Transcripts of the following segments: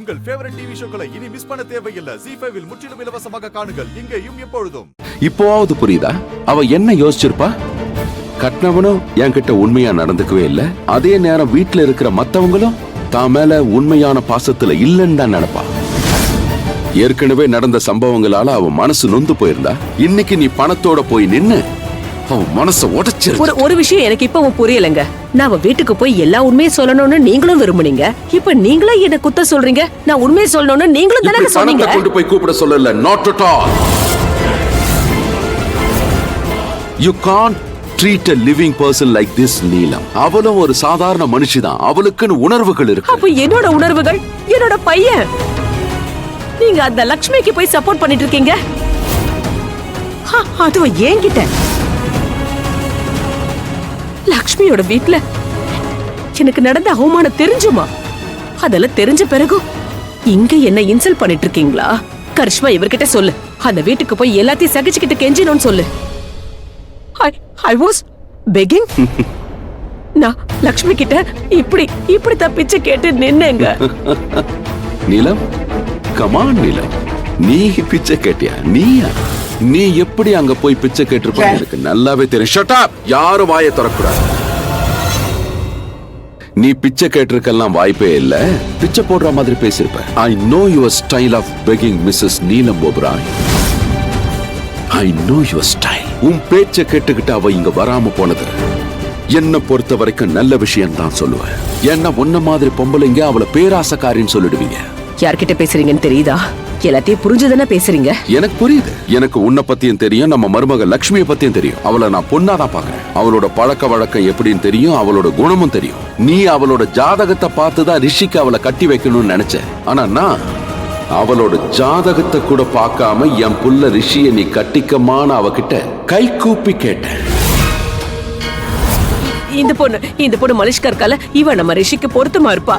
உங்கள் favourite TV ஷோக்களை இனி miss பண்ண தேவையில்லை. ZEE5 இல் முற்றிலும் இலவசமாக காணுங்கள். இங்கேயும் எப்பொழுதும். இப்போவாவது புரியுதா அவ என்ன யோசிச்சிருப்பா? கட்னவனும் என்கிட்ட உண்மையா நடந்துக்கவே இல்ல. அதே நேரம் வீட்டுல இருக்கிற மத்தவங்களும் தான் மேல உண்மையான பாசத்துல இல்லன்னு தான் நினைப்பா. ஏற்கனவே நடந்த சம்பவங்களால அவ மனசு நொந்து போயிருந்தா இன்னைக்கு நீ பணத்தோட போய் நின்னு அவ மனச உடைச்சிரு. ஒரு விஷயம் எனக்கு இப்ப புரியலங்க. நான் வீட்டுக்கு போய் எல்லா உண்மையும் சொல்லணும்னு நீங்களும் விரும்புனீங்க. இப்ப நீங்களே என்ன குத்த சொல்றீங்க. நான் உண்மையை சொல்லணும்னு நீங்களும் தானே சொன்னீங்க. கொண்டு போய் கூப்பிட சொல்லல. not at all. You can't treat a living person like this, நீலம். அவளும் ஒரு சாதாரண மனுஷிதான். அவளுக்குன்னு உணர்வுகள் இருக்கு. அப்ப என்னோட உணர்வுகள், என்னோட பையன். நீங்க அந்த லக்ஷ்மிக்கு போய் சப்போர்ட் பண்ணிட்டு இருக்கீங்க. அதுவும் ஏன்கிட்ட லக்ஷ்மியோட வீட்டுல எனக்கு நடந்த அவமானம் தெரிஞ்சுமா? அதெல்லாம் தெரிஞ்ச பிறகும் இங்க என்ன இன்சல்ட் பண்ணிட்டு இருக்கீங்களா? கரிஷ்மா இவர்கிட்ட சொல்லு. அந்த வீட்டுக்கு போய் எல்லாத்தையும் சகிச்சுக்கிட்டு கெஞ்சினோன்னு சொல்லு. I was begging. நான் லக்ஷ்மி கிட்ட இப்படி தப்பிச்சு கேட்டு நின்னேங்க. நீலம், கமான் நீலம், நீ பிச்சை கேட்டியா? நீ எப்படி அங்க போய் பிச்சை கேட்டிருப்பா எனக்கு நல்லாவே தெரியும். Shut up. யாரும் வாயை திறக்கூடாது. நீ பிச்சை கேட்டிருக்கெல்லாம் வாய்ப்பே இல்ல. பிச்சை போடுற மாதிரி பேசிருப்ப. I know your style of begging, Mrs. நீலம் Oberoi. I know your style. உன் பேச்சை கேட்டுக்கிட்டு அவ இங்க வராம போனது என்ன பொறுத்த வரைக்கும் நல்ல விஷயம் தான் சொல்லுவேன். ஏன்னா உன்ன மாதிரி பொம்பளைங்க அவளை பேராசக்காரின்னு சொல்லிடுவீங்க. யார்கிட்ட பேசுறீங்கன்னு தெரியுதா? எல்லாத்தையும் புரிஞ்சுதானே பேசுறீங்க? எனக்கு புரியுது. எனக்கு உன்னை பத்தியும் தெரியும், நம்ம மருமக லக்ஷ்மியை பத்தியும் தெரியும். அவளை நான் பொண்ணாதான் பாக்குறேன். அவளோட பழக்க வழக்கம் எப்படின்னு தெரியும், அவளோட குணமும் தெரியும். நீ அவளோட ஜாதகத்தை பார்த்துதான் ரிஷிக்கு அவளை கட்டி வைக்கணும்னு நினைச்ச. ஆனா நான் அவளோட ஜாதகத்தை கூட பார்க்காம என் புள்ள ரிஷியை நீ கட்டிக்கமான அவகிட்ட கை கூப்பி கேட்டேன். இந்த பொண்ணு மலிஷ்கா இருக்கால, இவ நம்ம ரிஷிக்கு பொருத்தமா இருப்பா.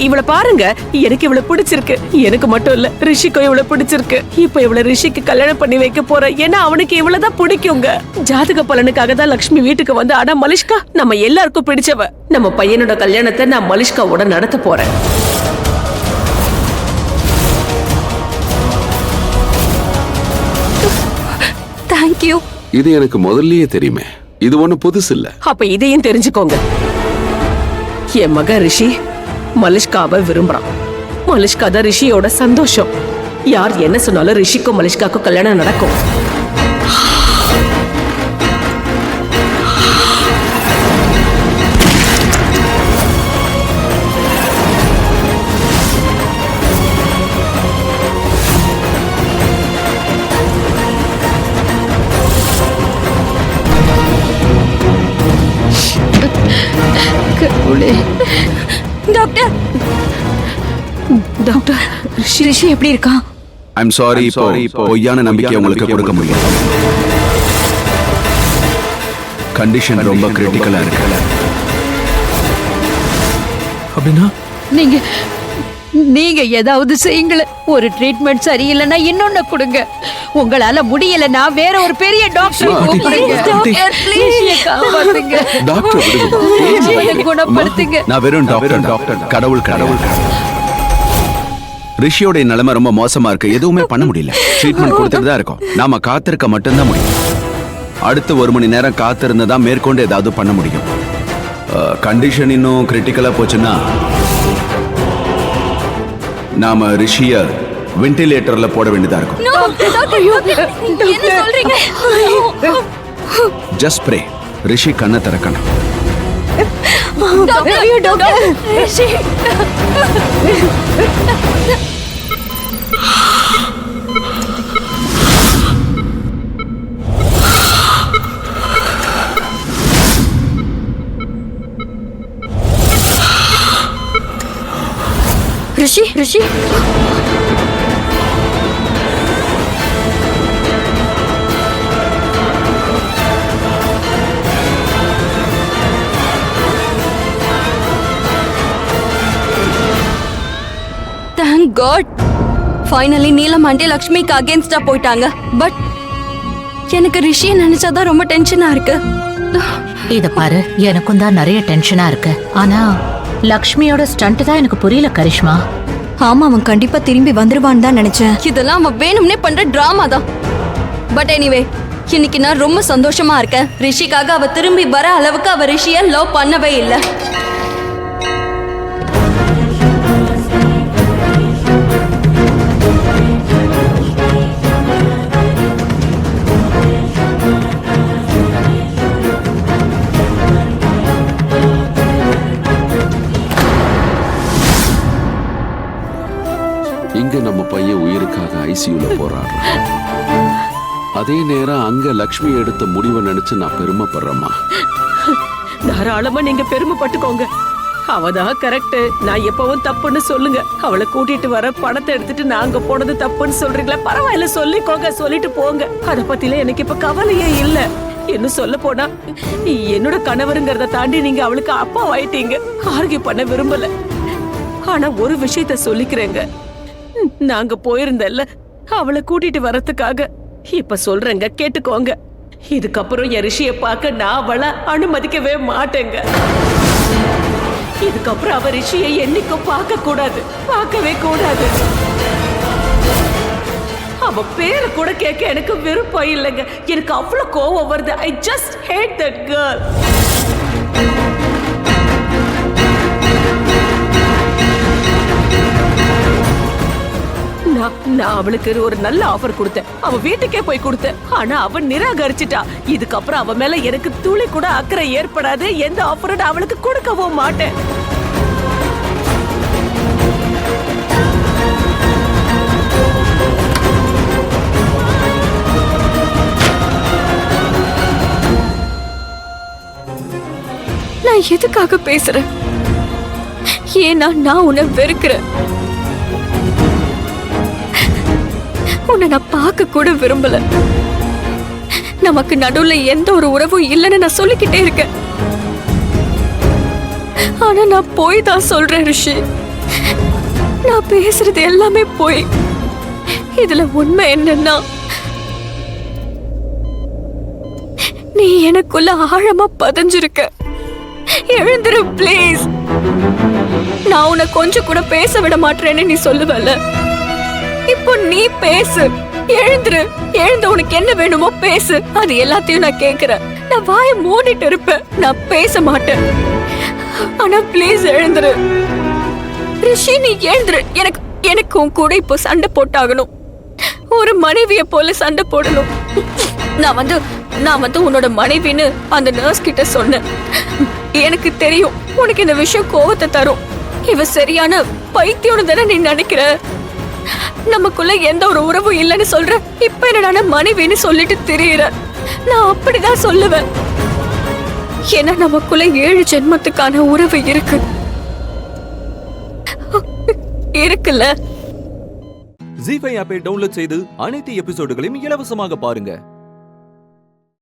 இவளை பாருங்க, எனக்கு இவளை பிடிச்சிருக்கு. எனக்கு மட்டும் இல்ல, ரிஷிக்கும் இவளை பிடிச்சிருக்கு. இப்ப இவளை ரிஷிக்கு கல்யாணம் பண்ணி வைக்க போற. ஏன்னா அவனுக்கு இவளதான் பிடிக்குங்க. ஜாதக பலனுக்காக தான் லக்ஷ்மி வீட்டுக்கு வந்து. ஆனா மலிஷ்கா நம்ம எல்லாருக்கும் பிடிச்சவ. நம்ம பையனோட கல்யாணத்தை நான் மலிஷ்காவோட நடத்த போறேன். தேங்க்யூ. இது எனக்கு முதல்லயே தெரியுமே. இது ஒண்ணு புதுசு இல்ல. அப்ப இதையும் தெரிஞ்சுக்கோங்க. என் மகன் ரிஷி மலிஷ்காவை விரும்புறான். மலிஷ்கா தான் ரிஷியோட சந்தோஷம். யார் என்ன சொன்னாலும் ரிஷிக்கும் மலிஷ்காக்கும் கல்யாணம் நடக்கும். டாக்டர், டாக்டர், ரிஷி எப்படி இருக்கான்? I'm sorry. பொய்யான நம்பிக்கை உங்களுக்கு கொடுக்க முடியும். கண்டிஷன் ரொம்ப கிரிட்டிக்கலா இருக்கு. அப்படின்னா நீங்க ஏதாவது செய்யுங்களேன். ஒரு ட்ரீட்மெண்ட் சரியில்லைன்னா இன்னொன்னு கொடுங்க. உங்களால முடியலன்னா வேற ஒரு பெரிய டாக்டர் குணப்படுத்துங்க. நான் வெறும் டாக்டர். கடவுள். ரிஷியோட நிலைமை ரொம்ப மோசமா இருக்கு. எதுவுமே பண்ண முடியல. ட்ரீட்மெண்ட் கொடுத்துட்டு தான் இருக்கோம். நாம காத்திருக்க மட்டும்தான் முடியும். அடுத்த 1 மணி நேரம் காத்திருந்ததான் மேற்கொண்டு ஏதாவது பண்ண முடியும். கண்டிஷன் இன்னும் கிரிட்டிக்கலா போச்சுன்னா நாம ரிஷிய வென்டிலேட்டர்ல போட வேண்டியதா இருக்கும். Just pray. ரிஷி கண்ணை திறக்கணும். ரிஷி Thank God. Finally நீலம் ஆண்டி லக்ஷ்மிக்கு அகேன்ஸ்டா போயிட்டாங்க. பட் எனக்கு ரிஷியை நினைச்சாதான் ரொம்ப டென்ஷனா இருக்கு. இத பாரு, எனக்கும் தான் நிறைய டென்ஷனா இருக்கு. ஆனா லக்ஷ்மியோட ஸ்டண்ட் தான் எனக்கு புரியல கரிஷ்மா. ஆமா, அவன் கண்டிப்பா திரும்பி வந்துருவான்னு தான் நினைச்சேன். இதெல்லாம் அவன் வேணும்னே பண்ற டிராமா தான். பட் எனிவே, இன்னைக்கு நான் ரொம்ப சந்தோஷமா இருக்கேன். ரிஷிக்காக அவ திரும்பி வர அளவுக்கு அவ ரிஷிய லவ் பண்ணவே இல்லை. இங்க நம்ம பையன் உயிருக்காக ஐசியூல போராடுறான். அதே நேரம் அங்க லக்ஷ்மி எடுத்த முடிவை நினைச்சு நான் பெருமைப்படுறேம்மா. தாராளமா நீங்க பெருமைப்பட்டுக்கோங்க. அவதான் கரெக்ட், நான் எப்பவும் தப்புன்னு சொல்லுங்க. அவளை கூட்டிட்டு வர பணத்தை எடுத்துட்டு நாங்க போனது தப்புன்னு சொல்றீங்களா? பரவாயில்ல, சொல்லிக்கோங்க, சொல்லிட்டு போங்க. அத பத்தில எனக்கு இப்ப கவலையே இல்ல. இன்னும் சொல்ல போனா என்னோட கணவருங்கிறத தாண்டி நீங்க அவளுக்கு அப்பா ஆயிட்டீங்க. ஆர்கியூ பண்ண விரும்பல. ஆனா ஒரு விஷயத்த சொல்லிக்கிறேங்க, நாங்க போயிருந்தல்ல அவளை கூட்டிட்டு வரதுக்காக. இப்ப சொல்றேங்க, கேட்டுக்கோங்க. இதுக்கப்புறம் என் ரிஷிய பார்க்க நான் அவளை அனுமதிக்கவே மாட்டேங்க. இதுக்கப்புறம் அவ ரிஷியை என்னைக்கும் பார்க்க கூடாது, பார்க்கவே கூடாது. அவ பேரை கூட கேட்க எனக்கு விருப்பம் இல்லைங்க. எனக்கு அவ்வளவு கோவம் வருது. I just hate that girl. நான் அவளுக்கு ஒரு நல்ல ஆஃபர் கொடுத்தேன். அவ வீட்டுக்கே போய் கொடுத்தேன். ஆனா அவ நிராகரிச்சிட்டா. இதுக்கப்புறம் அவ மேல எனக்கு துளி கூட அக்கறை ஏற்படாது. எந்த ஆஃபரும் நான் அவளுக்கு கொடுக்கவும் மாட்டேன். நான் எதுக்காக பேசுறேன்? ஏன்னா நான் உன்னை வெறுக்கிறேன். உன்னை நான் பார்க்க கூட விரும்பல. நமக்கு நடுவுல எந்த ஒரு உறவும் இல்லைன்னு நான் சொல்லிக்கிட்டே இருக்கேன். ஆனா நான் போய் தான் சொல்றேன் ரிஷி. நான் பேசுறது எல்லாமே போய். இதுல உண்மை என்னன்னா, நீ எனக்குள்ள ஆழமா பதிஞ்சிருக்க. எழுந்துரு ப்ளீஸ். நான் உன்னை கொஞ்சம் கூட பேச விட மாட்டேன்னு நீ சொல்லுவல்ல, இப்போ நீ பேசு. எழுந்துரு. எழுந்து உனக்கு என்ன வேணுமோ பேசு. அது எல்லாத்தையும் நான் கேக்குறேன். நான் வாயை மூடிட்டு இருப்பேன், நான் பேச மாட்டேன். ஆனா ப்ளீஸ் எழுந்துரு ரிஷி. நீ எழுந்துரு. எனக்கு உன் கூட இப்போ சண்டை போட்டாகணும். ஒரு மனைவிய போல சண்டை போடணும். நான் வந்து உன்னோட மனைவின்னு அந்த நர்ஸ் கிட்ட சொன்னேன். எனக்கு தெரியும் உனக்கு இந்த விஷயம் கோவத்தை தரும். இவ சரியான பைத்தியம் தானே நீ நினைக்கிற. நமக்குள்ள எந்த ஒரு உறவும் இல்லைன்னு சொல்ற. இப்ப என்னடான மனைவின்னு சொல்லிட்டு திரியிற. நான் அப்படிதான் சொல்லுவேன். ஏன்னா நமக்குள்ள 7 ஜென்மத்துக்கான உறவு இருக்குல்ல. ஜீ5 ஆப்பை டவுன்லோட் செய்து அனைத்து எபிசோடுகளையும் இலவசமாக பாருங்க.